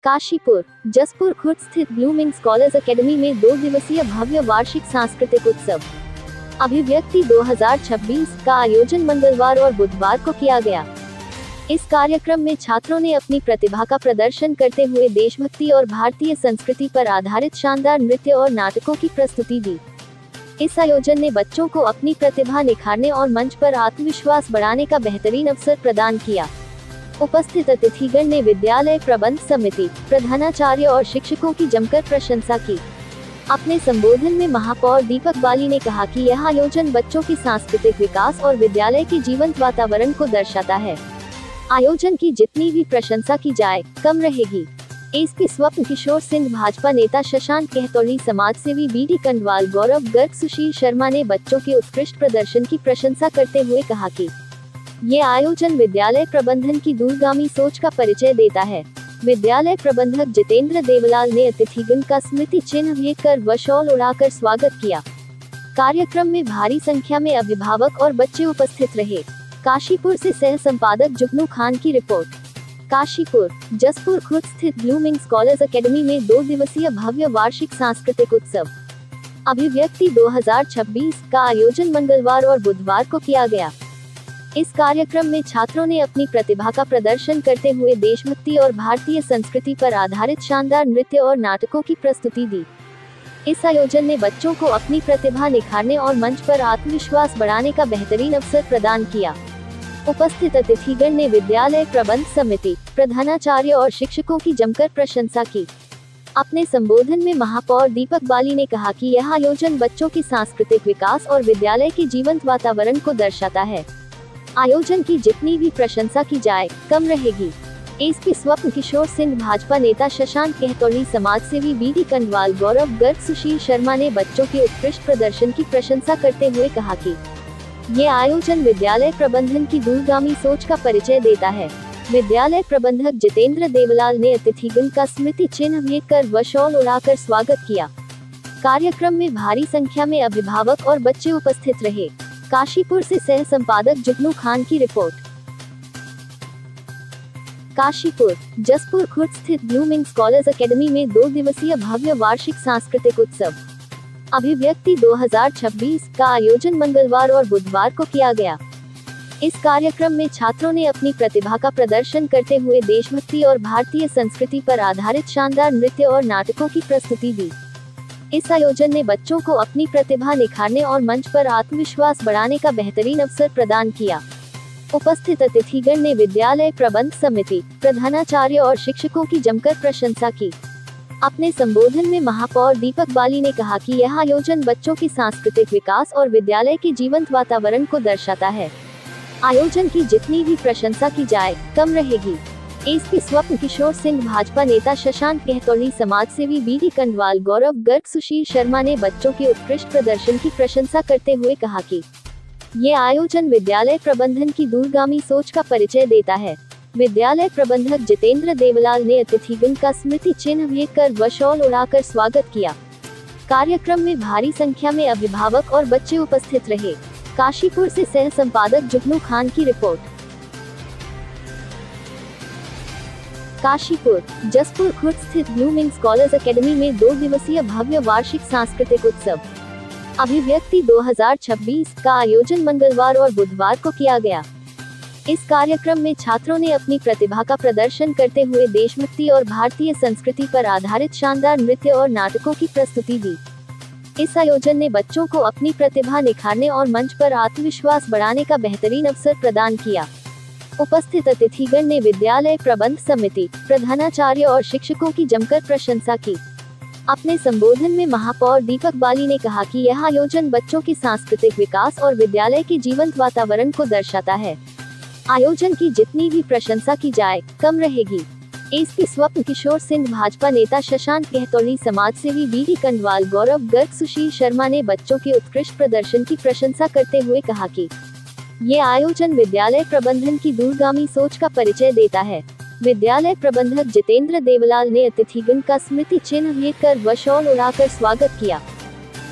काशीपुर, जसपुर खुर्द स्थित ब्लूमिंग्स college academy में 2 दिवसीय भव्य वार्षिक सांस्कृतिक उत्सव अभिव्यक्ति 2026 का आयोजन मंगलवार और बुधवार को किया गया। इस कार्यक्रम में छात्रों ने अपनी प्रतिभा का प्रदर्शन करते हुए देशभक्ति और भारतीय संस्कृति पर आधारित शानदार नृत्य और नाटकों की प्रस्तुति दी। इस आयोजन ने बच्चों को अपनी प्रतिभा निखारने और मंच पर आत्मविश्वास बढ़ाने का बेहतरीन अवसर प्रदान किया। उपस्थित अतिथिगण ने विद्यालय प्रबंध समिति, प्रधानाचार्य और शिक्षकों की जमकर प्रशंसा की। अपने संबोधन में महापौर दीपक बाली ने कहा कि यह आयोजन बच्चों की सांस्कृतिक विकास और विद्यालय के जीवंत वातावरण को दर्शाता है। आयोजन की जितनी भी प्रशंसा की जाए, कम रहेगी। एसपी स्वप्न किशोर सिंह, भाजपा नेता शशांक कहतौड़ी, समाजसेवी बीडी कंडवाल, गौरव गर्ग, सुशील शर्मा ने बच्चों के उत्कृष्ट प्रदर्शन की प्रशंसा करते हुए कहा कि ये आयोजन विद्यालय प्रबंधन की दूरगामी सोच का परिचय देता है। विद्यालय प्रबंधक जितेंद्र देवलाल ने अतिथिगण का स्मृति चिन्ह भेंट कर व शॉल उड़ाकर स्वागत किया। कार्यक्रम में भारी संख्या में अभिभावक और बच्चे उपस्थित रहे। काशीपुर से सह संपादक जुगनू खान की रिपोर्ट। काशीपुर, जसपुर खुर्द स्थित ब्लूमिंग्स कॉलेज एकेडमी में 2 दिवसीय भव्य वार्षिक सांस्कृतिक उत्सव अभिव्यक्ति 2026 का आयोजन मंगलवार और बुधवार को किया गया। इस कार्यक्रम में छात्रों ने अपनी प्रतिभा का प्रदर्शन करते हुए देशभक्ति और भारतीय संस्कृति पर आधारित शानदार नृत्य और नाटकों की प्रस्तुति दी। इस आयोजन ने बच्चों को अपनी प्रतिभा निखारने और मंच पर आत्मविश्वास बढ़ाने का बेहतरीन अवसर प्रदान किया। उपस्थित अतिथिगण ने विद्यालय प्रबंध समिति, प्रधानाचार्य और शिक्षकों की जमकर प्रशंसा की। अपने संबोधन में महापौर दीपक बाली ने कहा कि यह आयोजन बच्चों की सांस्कृतिक विकास और विद्यालय के जीवंत वातावरण को दर्शाता है। आयोजन की जितनी भी प्रशंसा की जाए, कम रहेगी। एसपी स्वप्न किशोर सिंह, भाजपा नेता शशांक कहतौड़ी, समाजसेवी बीडी कंडवाल, गौरव गर्ग, सुशील शर्मा ने बच्चों के उत्कृष्ट प्रदर्शन की प्रशंसा करते हुए कहा कि ये आयोजन विद्यालय प्रबंधन की दूरगामी सोच का परिचय देता है। विद्यालय प्रबंधक जितेंद्र देवलाल ने अतिथिगण का स्मृति चिन्ह भेंट कर व शॉल उड़ाकर स्वागत किया। कार्यक्रम में भारी संख्या में अभिभावक और बच्चे उपस्थित रहे। काशीपुर से सह संपादक जुगनू खान की रिपोर्ट। काशीपुर, जसपुर खुर्द स्थित ब्लूमिंग्स कॉलेज एकेडमी में 2 दिवसीय भव्य वार्षिक सांस्कृतिक उत्सव अभिव्यक्ति 2026 का आयोजन मंगलवार और बुधवार को किया गया। इस कार्यक्रम में छात्रों ने अपनी प्रतिभा का प्रदर्शन करते हुए देशभक्ति और भारतीय संस्कृति पर आधारित शानदार नृत्य और नाटकों की प्रस्तुति दी। इस आयोजन ने बच्चों को अपनी प्रतिभा निखारने और मंच पर आत्मविश्वास बढ़ाने का बेहतरीन अवसर प्रदान किया। उपस्थित अतिथिगण ने विद्यालय प्रबंध समिति, प्रधानाचार्य और शिक्षकों की जमकर प्रशंसा की। अपने संबोधन में महापौर दीपक बाली ने कहा कि यह आयोजन बच्चों की सांस्कृतिक विकास और विद्यालय के जीवंत वातावरण को दर्शाता है। आयोजन की जितनी भी प्रशंसा की जाए, कम रहेगी। एसपी स्वप्न किशोर सिंह, भाजपा नेता शशांक कहतौड़ी, समाजसेवी बीडी कंडवाल, गौरव गर्ग, सुशील शर्मा ने बच्चों के उत्कृष्ट प्रदर्शन की प्रशंसा करते हुए कहा कि ये आयोजन विद्यालय प्रबंधन की दूरगामी सोच का परिचय देता है। विद्यालय प्रबंधक जितेंद्र देवलाल ने अतिथिगण का स्मृति चिन्ह भेंट कर व शॉल उड़ाकर स्वागत किया। कार्यक्रम में भारी संख्या में अभिभावक और बच्चे उपस्थित रहे। काशीपुर से सह संपादक जुगनू खान की रिपोर्ट। काशीपुर, जसपुर खुर्द स्थित ब्लूमिंग्स कॉलेज एकेडमी में 2 दिवसीय भव्य वार्षिक सांस्कृतिक उत्सव अभिव्यक्ति 2026 का आयोजन मंगलवार और बुधवार को किया गया। इस कार्यक्रम में छात्रों ने अपनी प्रतिभा का प्रदर्शन करते हुए देशभक्ति और भारतीय संस्कृति पर आधारित शानदार नृत्य और नाटकों की प्रस्तुति दी। इस आयोजन ने बच्चों को अपनी प्रतिभा निखारने और मंच पर आत्मविश्वास बढ़ाने का बेहतरीन अवसर प्रदान किया। उपस्थित अतिथिगण ने विद्यालय प्रबंध समिति, प्रधानाचार्य और शिक्षकों की जमकर प्रशंसा की। अपने संबोधन में महापौर दीपक बाली ने कहा कि यह आयोजन बच्चों की सांस्कृतिक विकास और विद्यालय के जीवंत वातावरण को दर्शाता है। आयोजन की जितनी भी प्रशंसा की जाए, कम रहेगी। एसपी स्वप्न किशोर सिंह, भाजपा नेता शशांक कहतौड़ी, समाजसेवी बीडी कंडवाल, गौरव गर्ग, सुशील शर्मा ने बच्चों के उत्कृष्ट प्रदर्शन की प्रशंसा करते हुए कहा कि ये आयोजन विद्यालय प्रबंधन की दूरगामी सोच का परिचय देता है। विद्यालय प्रबंधक जितेंद्र देवलाल ने अतिथिगण का स्मृति चिन्ह भेंट कर व शॉल उड़ाकर स्वागत किया।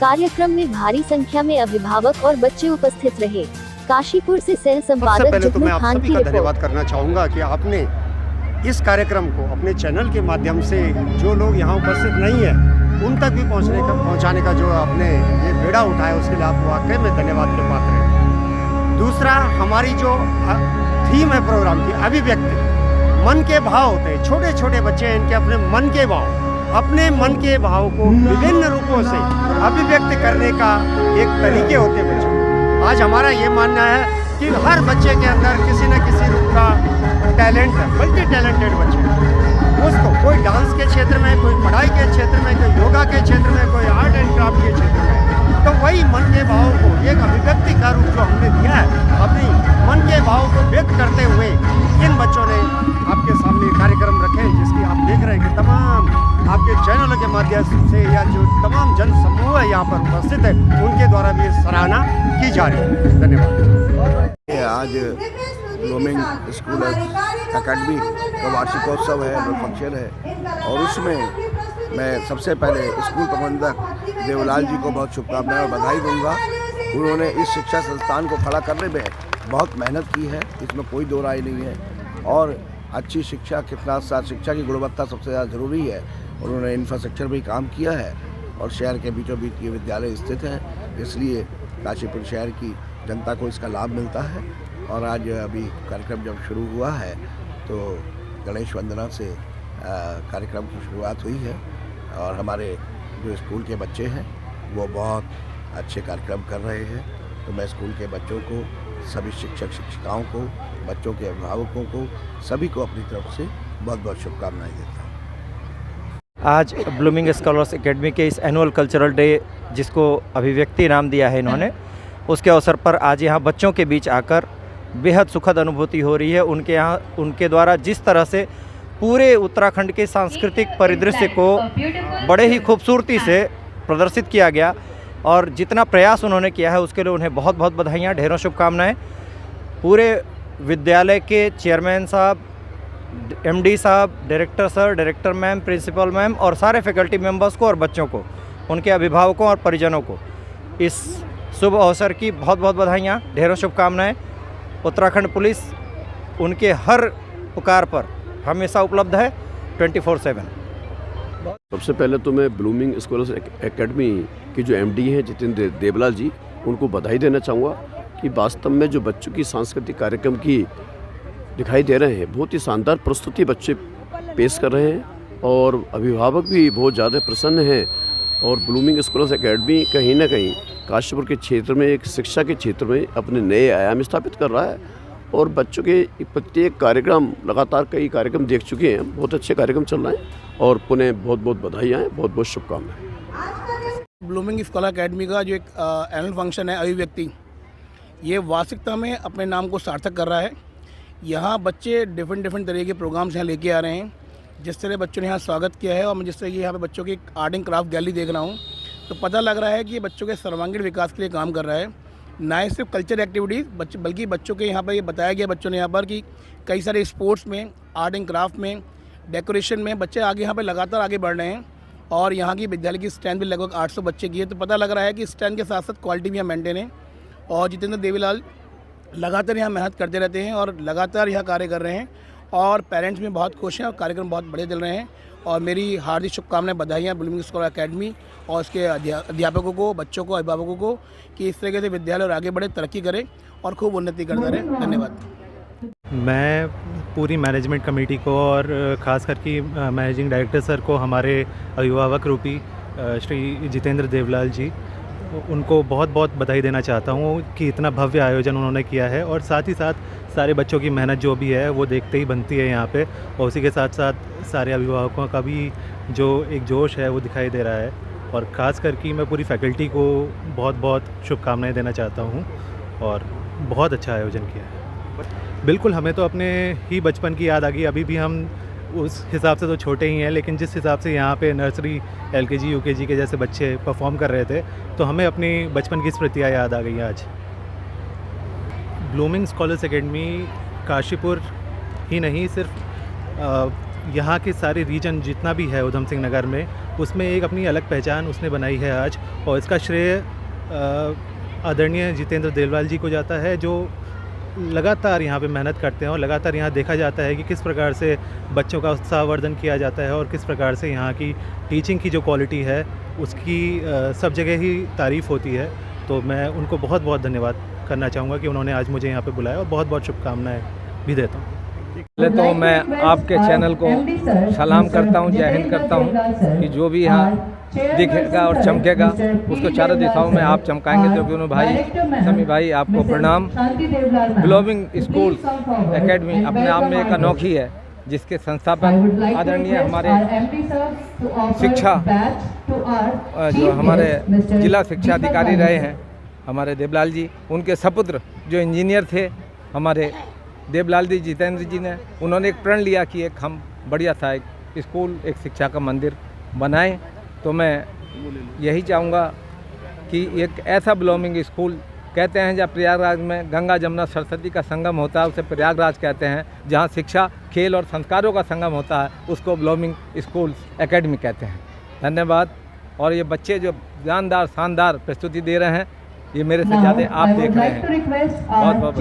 कार्यक्रम में भारी संख्या में अभिभावक और बच्चे उपस्थित रहे। काशीपुर से सह संपादक जुगनू खान की रिपोर्ट। धन्यवाद करना चाहूंगा कि आपने इस कार्यक्रम को अपने चैनल के माध्यम से जो लोग यहाँ उपस्थित नहीं हैं उन तक भी पहुँचाने का जो आपने ये बेड़ा उठाया उसके लिए आप वाकई में धन्यवाद के पात्र हैं। दूसरा, हमारी जो थीम है प्रोग्राम की, अभिव्यक्ति, मन के भाव होते हैं। छोटे छोटे बच्चे हैं, इनके अपने मन के भाव, अपने मन के भाव को विभिन्न रूपों से अभिव्यक्त करने का एक तरीके होते हैं बच्चों। आज हमारा ये मानना है कि हर बच्चे के अंदर किसी न किसी रूप का टैलेंट है, मल्टी टैलेंटेड बच्चे हैं। उसको कोई डांस के क्षेत्र में, कोई पढ़ाई के क्षेत्र में, कोई योगा के क्षेत्र में, कोई आर्ट एंड क्राफ्ट के क्षेत्र में, तो वही मन के भाव को एक अभिव्यक्ति का रूप जो हमने दिया है, अपनी मन के भाव को व्यक्त करते हुए इन बच्चों ने आपके सामने कार्यक्रम रखे, जिसकी आप देख रहे हैं कि तमाम आपके चैनलों के माध्यम से या जो तमाम जन समूह है यहाँ पर उपस्थित है, उनके द्वारा भी सराहना की जा रही है। धन्यवाद। आज ब्लूमिंग स्कूल एकेडमी का वार्षिकोत्सव है, फंक्शन है, और उसमें मैं सबसे पहले स्कूल प्रबंधक देवलाल जी को बहुत शुभकामनाएं और बधाई दूंगा। उन्होंने इस शिक्षा संस्थान को खड़ा करने में बहुत मेहनत की है, इसमें कोई दो राय नहीं है। और अच्छी शिक्षा के साथ साथ शिक्षा की गुणवत्ता सबसे ज़्यादा ज़रूरी है। उन्होंने इंफ्रास्ट्रक्चर भी काम किया है और शहर के बीचों बीच ये विद्यालय स्थित है, इसलिए काशीपुर शहर की जनता को इसका लाभ मिलता है। और आज अभी कार्यक्रम जब शुरू हुआ है तो गणेश वंदना से कार्यक्रम की शुरुआत हुई है, और हमारे जो स्कूल के बच्चे हैं वो बहुत अच्छे कार्यक्रम कर रहे हैं। तो मैं स्कूल के बच्चों को, सभी शिक्षक शिक्षिकाओं को, बच्चों के अभिभावकों को, सभी को अपनी तरफ से बहुत बहुत शुभकामनाएं देता हूँ। आज ब्लूमिंग स्कॉलर्स एकेडमी के इस एनुअल कल्चरल डे, जिसको अभिव्यक्ति नाम दिया है इन्होंने, उसके अवसर पर आज यहाँ बच्चों के बीच आकर बेहद सुखद अनुभूति हो रही है। उनके द्वारा जिस तरह से पूरे उत्तराखंड के सांस्कृतिक परिदृश्य को बड़े ही खूबसूरती से प्रदर्शित किया गया, और जितना प्रयास उन्होंने किया है उसके लिए उन्हें बहुत बहुत बधाइयाँ, ढेरों शुभकामनाएं। पूरे विद्यालय के चेयरमैन साहब, एमडी साहब, director sir, director ma'am, principal ma'am और सारे फैकल्टी मेंबर्स को और बच्चों को, उनके अभिभावकों और परिजनों को इस शुभ अवसर की बहुत बहुत बधाइयाँ, ढेरों शुभकामनाएं। उत्तराखंड पुलिस उनके हर पुकार पर हमेशा उपलब्ध है 24/7। सबसे पहले तो मैं ब्लूमिंग स्कॉलर्स एकेडमी की जो एमडी हैं जितेंद्र देवलाल जी, उनको बधाई देना चाहूँगा कि वास्तव में जो बच्चों की सांस्कृतिक कार्यक्रम की दिखाई दे रहे हैं, बहुत ही शानदार प्रस्तुति बच्चे पेश कर रहे हैं, और अभिभावक भी बहुत ज़्यादा प्रसन्न हैं। और ब्लूमिंग स्कॉलर्स एकेडमी कहीं ना कहीं काशीपुर के क्षेत्र में, एक शिक्षा के क्षेत्र में अपने नए आयाम स्थापित कर रहा है, और बच्चों के प्रत्येक कार्यक्रम, लगातार कई कार्यक्रम देख चुके हैं, बहुत अच्छे कार्यक्रम चल रहे हैं, और पुनः बहुत बहुत बधाइयाँ हैं, बहुत बहुत शुभकामनाएं। ब्लूमिंग स्कॉलर एकेडमी का जो एक एनुअल फंक्शन है अभिव्यक्ति, ये वार्षिकता में अपने नाम को सार्थक कर रहा है। यहाँ बच्चे डिफरेंट तरह के प्रोग्राम्स यहाँ लेके आ रहे हैं। जिस तरह बच्चों ने यहाँ स्वागत किया है, और मैं जिस तरह की यहाँ पे बच्चों की आर्ट एंड क्राफ्ट गैलरी देख रहा हूँ, तो पता लग रहा है कि ये बच्चों के सर्वांगीण विकास के लिए काम कर रहा है। ना ही सिर्फ कल्चर एक्टिविटीज़ बल्कि बच्चों के यहाँ पर ये बताया गया बच्चों ने यहाँ पर कि कई सारे स्पोर्ट्स में, आर्ट एंड क्राफ्ट में, डेकोरेशन में बच्चे आगे यहाँ पर लगातार आगे बढ़ रहे हैं। और यहाँ की विद्यालय की स्ट्रेंथ भी लगभग 800 बच्चे की है, तो पता लग रहा है कि स्ट्रेंथ के साथ साथ क्वालिटी भी यहाँ मेंटेन है। और जितेंद्र देवीलाल लगातार यहाँ मेहनत करते रहते हैं और लगातार यहाँ कार्य कर रहे हैं, और पेरेंट्स भी बहुत खुश हैं और कार्यक्रम बहुत बड़े चल रहे हैं। और मेरी हार्दिक शुभकामनाएं, बधाइयाँ ब्लूमिंग स्कॉलर एकेडमी और उसके अध्यापकों को, बच्चों को, अभिभावकों को कि इस तरीके से विद्यालय और आगे बढ़े, तरक्की करे और खूब उन्नति करता रहे। धन्यवाद। मैं पूरी मैनेजमेंट कमेटी को और ख़ास करके मैनेजिंग डायरेक्टर सर को, हमारे अभिभावक रूपी श्री जितेंद्र देवलाल जी, उनको बहुत बहुत बधाई देना चाहता हूँ कि इतना भव्य आयोजन उन्होंने किया है। और साथ ही साथ सारे बच्चों की मेहनत जो भी है वो देखते ही बनती है यहाँ पे, और उसी के साथ साथ सारे अभिभावकों का भी जो एक जोश है वो दिखाई दे रहा है। और ख़ास करके मैं पूरी फैकल्टी को बहुत बहुत शुभकामनाएं देना चाहता हूँ, और बहुत अच्छा आयोजन किया है। बिल्कुल, हमें तो अपने ही बचपन की याद आ गई। अभी भी हम उस हिसाब से तो छोटे ही हैं, लेकिन जिस हिसाब से यहाँ पे नर्सरी, एलकेजी, यूकेजी के जैसे बच्चे परफॉर्म कर रहे थे, तो हमें अपनी बचपन की स्मृतियाँ याद आ गई आज। ब्लूमिंग स्कॉलर्स एकेडमी काशीपुर ही नहीं, सिर्फ यहाँ के सारे रीजन जितना भी है उधम सिंह नगर में, उसमें एक अपनी अलग पहचान उसने बनाई है आज। और इसका श्रेय आदरणीय जितेंद्र देवलाल जी को जाता है, जो लगातार यहाँ पे मेहनत करते हैं और लगातार यहाँ देखा जाता है कि किस प्रकार से बच्चों का उत्साहवर्धन किया जाता है और किस प्रकार से यहाँ की टीचिंग की जो क्वालिटी है उसकी सब जगह ही तारीफ़ होती है। तो मैं उनको बहुत बहुत धन्यवाद करना चाहूँगा कि उन्होंने आज मुझे यहाँ पे बुलाया और बहुत बहुत शुभकामनाएं भी देता हूँ। पहले तो मैं आपके चैनल को सलाम करता हूँ, जय हिंद करता हूँ कि जो भी यहाँ दिखेगा और चमकेगा उसको चारों दिशाओं में आप चमकाएंगे। तो क्यों भाई समी भाई आपको प्रणाम। ब्लूमिंग स्कूल एकेडमी अपने आप में एक अनोखी है जिसके संस्थापक आदरणीय हमारे शिक्षा जो हमारे जिला शिक्षा अधिकारी रहे हैं हमारे देवलाल जी, उनके सपुत्र जो इंजीनियर थे हमारे देवलाल जी जितेंद्र जी ने, उन्होंने एक प्रण लिया कि एक हम बढ़िया सा एक स्कूल एक शिक्षा का मंदिर बनाएं। तो मैं यही चाहूँगा कि एक ऐसा ब्लूमिंग स्कूल कहते हैं जहाँ प्रयागराज में गंगा जमुना सरस्वती का संगम होता है उसे प्रयागराज कहते हैं, जहाँ शिक्षा खेल और संस्कारों का संगम होता है उसको ब्लूमिंग स्कूल एकेडमी कहते हैं। धन्यवाद। और ये बच्चे जो जानदार शानदार प्रस्तुति दे रहे हैं ये मेरे से ज़्यादा आप देख रहे हैं। बहुत बहुत